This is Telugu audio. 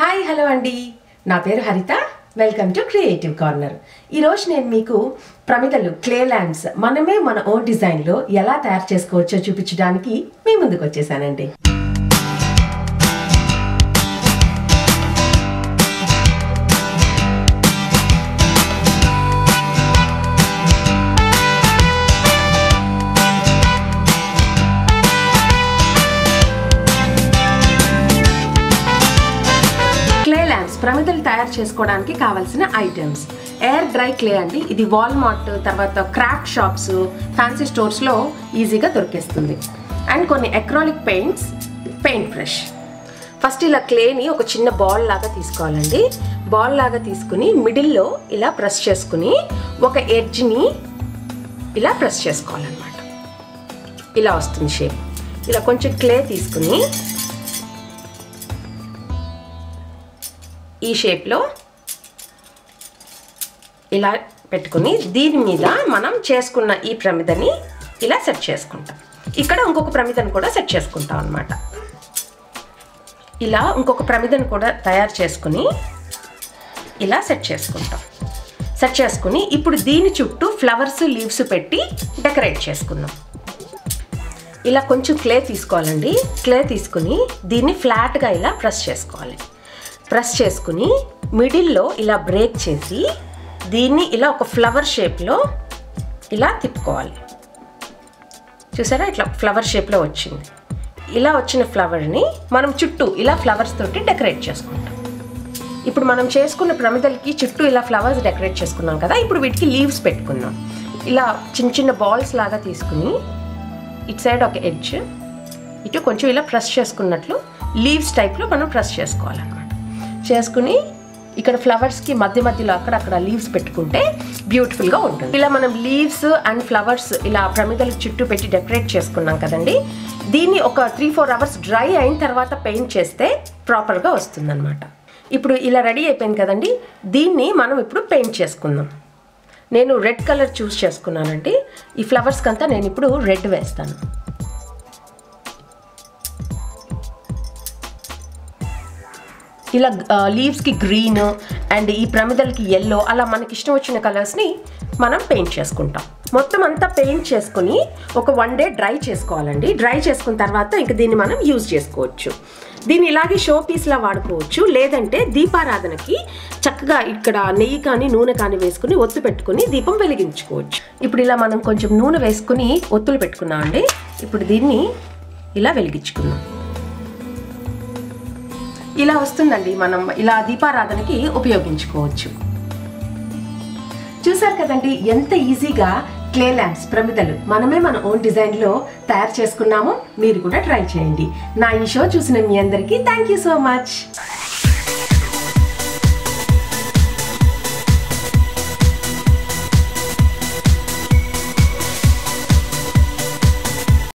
హాయ్ హలో అండి, నా పేరు హరిత. Welcome to creative corner. ఈరోజు నేను మీకు ప్రమిదలు క్లే ల్యాండ్స్ మనమే మన ఓన్ డిజైన్లో ఎలా తయారు చేసుకోవచ్చో చూపించడానికి మీ ముందుకు వచ్చేసానండి. ప్రమిదలు తయారు చేసుకోవడానికి కావాల్సిన ఐటమ్స్ ఎయిర్ డ్రై క్లే అండి. ఇది వాల్మార్ట్ తర్వాత క్రాఫ్ట్ షాప్స్ ఫ్యాన్సీ స్టోర్స్లో ఈజీగా దొరికేస్తుంది. అండ్ కొన్ని acrylic paints, paint brush. First ఇలా క్లేని ఒక చిన్న బాల్ లాగా తీసుకోవాలండి. బాల్ లాగా తీసుకుని మిడిల్లో ఇలా ప్రెస్ చేసుకుని ఒక ఎడ్జ్ని ఇలా ప్రెస్ చేసుకోవాలన్నమాట. ఇలా వస్తుంది షేప్. ఇలా కొంచెం క్లే తీసుకుని ఈ షేప్లో ఇలా పెట్టుకుని దీని మీద మనం చేసుకున్న ఈ ప్రమిదని ఇలా సెట్ చేసుకుంటాం. ఇక్కడ ఇంకొక ప్రమిదని కూడా సెట్ చేసుకుంటాం అన్నమాట. ఇలా ఇంకొక ప్రమిదని కూడా తయారు చేసుకుని ఇలా సెట్ చేసుకుంటాం. సెట్ చేసుకుని ఇప్పుడు దీని చుట్టూ ఫ్లవర్స్, లీవ్స్ పెట్టి డెకరేట్ చేసుకుందాం. ఇలా కొంచెం క్లే తీసుకోవాలండి. క్లే తీసుకుని దీన్ని ఫ్లాట్గా ఇలా ప్రెస్ చేసుకోవాలి. ప్రెస్ చేసుకుని మిడిల్లో ఇలా బ్రేక్ చేసి దీన్ని ఇలా ఒక ఫ్లవర్ షేప్లో ఇలా తిప్పుకోవాలి. చూసారా, ఇట్లా ఫ్లవర్ షేప్లో వచ్చింది. ఇలా వచ్చిన ఫ్లవర్ని మనం చుట్టూ ఇలా ఫ్లవర్స్ తోటి డెకరేట్ చేసుకుంటాం. ఇప్పుడు మనం చేసుకున్న ప్రమిదలకి చుట్టూ ఇలా ఫ్లవర్స్ డెకరేట్ చేసుకున్నాం కదా. ఇప్పుడు వీటికి లీవ్స్ పెట్టుకుందాం. ఇలా చిన్న చిన్న బాల్స్ లాగా తీసుకుని ఇటు సైడ్ ఒక ఎడ్జ్, ఇటు కొంచెం ఇలా ప్రెస్ చేసుకున్నట్లు లీవ్స్ టైప్లో మనం ప్రెస్ చేసుకోవాలన్నమాట. చేసుకుని ఇక్కడ ఫ్లవర్స్కి మధ్యలో అక్కడక్కడ లీవ్స్ పెట్టుకుంటే బ్యూటిఫుల్గా ఉంటుంది. ఇలా మనం లీవ్స్ అండ్ ఫ్లవర్స్ ఇలా ప్రమిదల చుట్టూ పెట్టి డెకరేట్ చేసుకున్నాం కదండి. దీన్ని ఒక 3-4 అవర్స్ డ్రై అయిన తర్వాత పెయింట్ చేస్తే ప్రాపర్గా వస్తుందన్నమాట. ఇప్పుడు ఇలా రెడీ అయిపోయింది కదండి. దీన్ని మనం ఇప్పుడు పెయింట్ చేసుకుందాం. నేను రెడ్ కలర్ చూస్ చేసుకున్నానండి. ఈ ఫ్లవర్స్కి అంతా నేను ఇప్పుడు రెడ్ వేస్తాను. ఇలా లీవ్స్కి గ్రీన్ అండ్ ఈ ప్రమిదలకి ఎల్లో, అలా మనకి ఇష్టం వచ్చిన కలర్స్ని మనం పెయింట్ చేసుకుంటాం. మొత్తం అంతా పెయింట్ చేసుకుని ఒక 1 డే డ్రై చేసుకోవాలండి. డ్రై చేసుకున్న తర్వాత ఇంక దీన్ని మనం యూజ్ చేసుకోవచ్చు. దీన్ని ఇలాగే షో పీస్లా వాడుకోవచ్చు. లేదంటే దీపారాధనకి చక్కగా ఇక్కడ నెయ్యి కానీ నూనె కానీ వేసుకుని ఒత్తు పెట్టుకుని దీపం వెలిగించుకోవచ్చు. ఇప్పుడు ఇలా మనం కొంచెం నూనె వేసుకుని ఒత్తులు పెట్టుకున్నామండి. ఇప్పుడు దీన్ని ఇలా వెలిగించుకుందాం. ఇలా వస్తుందండి. మనం ఇలా దీపారాధనకి ఉపయోగించుకోవచ్చు. చూసారు కదండి ఎంత ఈజీగా క్లే ల్యాంప్స్ ప్రమిదలు మనమే మన ఓన్ డిజైన్లో తయారు చేసుకున్నాము. మీరు కూడా ట్రై చేయండి. నా ఈ షో చూసిన మీ అందరికీ థ్యాంక్ యూ సో మచ్.